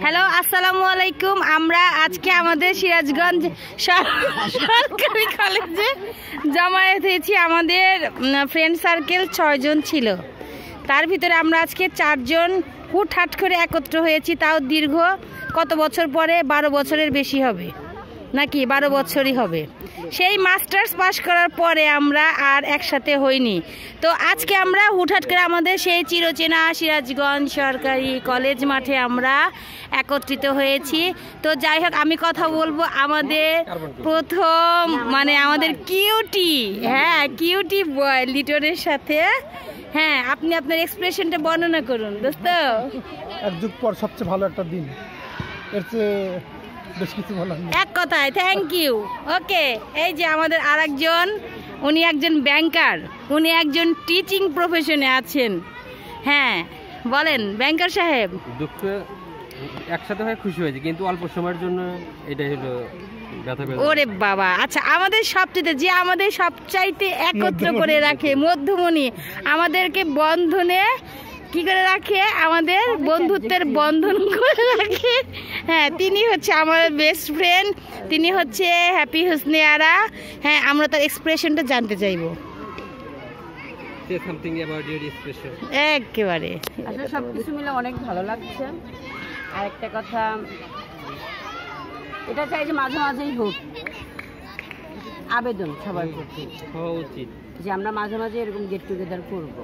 Hello আসসালামু আলাইকুম। আমরা আজকে আমাদের সিরাজগঞ্জ সরকারি কলেজে জমায়েত হয়েছি। আমাদের ফ্রেন্ড সার্কেল 6 জন ছিল, তার ভিতরে আমরা আজকে 4 জন হুটহাট করে একত্র হয়েছি। তাও দীর্ঘ কত বছর পরে, 12 বছরের বেশি হবে নাকি 12 বছরই হবে। সেই মাস্টার্স পাস করার পরে আমরা আর একসাথে হইনি। তো আজকে আমরা হুটহাট করে আমাদের সেই চিরচেনা সিরাজগঞ্জ সরকারি কলেজ মাঠে আমরা একত্রিত হয়েছি। তো যাই হোক, আমি কথা বলবো আমাদের প্রথম আমাদের কিউটি, কিউটি বয় লিটনের সাথে। আপনি আপনার এক্সপ্রেশনটা বর্ণনা করুন দোস্ত। এক যুগ পর সবচেয়ে ভালো একটা দিন, এর চেয়ে বেশ কিছু বলা নেই। এক কথায় থ্যাংক ইউ। ওকে, এই যে আমাদের আরেকজন, উনি একজন ব্যাংকার, উনি একজন টিচিং প্রফেশনে আছেন। বলেন ব্যাংকার সাহেব। দুঃখ একসাথে হয়ে খুশি হয়েছে, কিন্তু অল্প সময়ের জন্য এটাই হলো ব্যথা। ওরে বাবা, আচ্ছা আমাদের সবচাইতে একত্র করে রাখে মধ্যমণি, আমাদেরকে বন্ধনে কি করে রাখে, আমাদের বন্ধুত্বের বন্ধন করে রাখে। তিনি হচ্ছে আমার বেস্ট ফ্রেন্ড, তিনি হচ্ছে হ্যাপি হোসনে আরা। আমরা তার এক্সপ্রেশনটা জানতে চাইবো। একেবারে আসলে সবকিছু মিলে অনেক ভালো লাগছে। আর একটা কথা, এটা চাই যে মাঝে মাঝেই হোক, আবেদন সবার প্রতি হওয়া উচিত যে আমরা মাঝে মাঝে এরকম গেট টুগেদার করবো।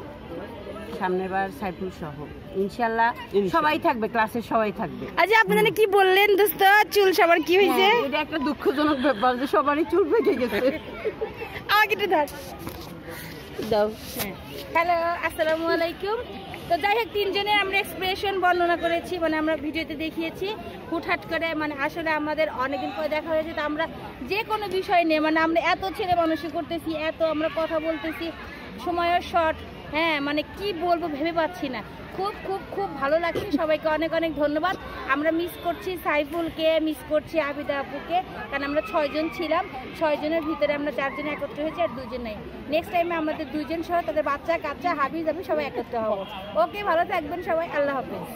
সামনের বার সাইফুল সহ ইনশাল্লাহ সবাই থাকবে, ক্লাসের সবাই থাকবে। আচ্ছা আপনি জানেন কি বললেন দোস্ত, চুল সবার কি হয়েছে? এটা একটা দুঃখজনক ব্যাপার যে সবারই চুল পেকে গেছে। আমাকে একটু ধর দাও। হ্যালো আসসালামু আলাইকুম। তো যাই হোক, 3 জনের আমরা এক্সপ্রেশন বর্ণনা করেছি, আমরা ভিডিওতে দেখিয়েছি হুটহাট করে। আসলে আমাদের অনেকদিন পরে দেখা হয়েছে, তো আমরা যে কোনো বিষয় নিয়ে আমরা এত ছেলে মানুষই করতেছি, এত আমরা কথা বলতেছি, সময়ের শর্ট। কি বলবো ভেবে পাচ্ছি না। খুব খুব খুব ভালো লাগছে। সবাইকে অনেক অনেক ধন্যবাদ। আমরা মিস করছি সাইফুলকে, মিস করছি আবিদা আপুকে, কারণ আমরা 6 জন ছিলাম। 6 জনের ভিতরে আমরা 4 জন একত্র হয়েছি, আর 2 জন নাই। নেক্সট টাইমে আমাদের 2 জন সহ তাদের বাচ্চা কাচ্চা হাবিজ সবাই একত্র হবো। ওকে, ভালো থাকবেন সবাই, আল্লাহ হাফেজ।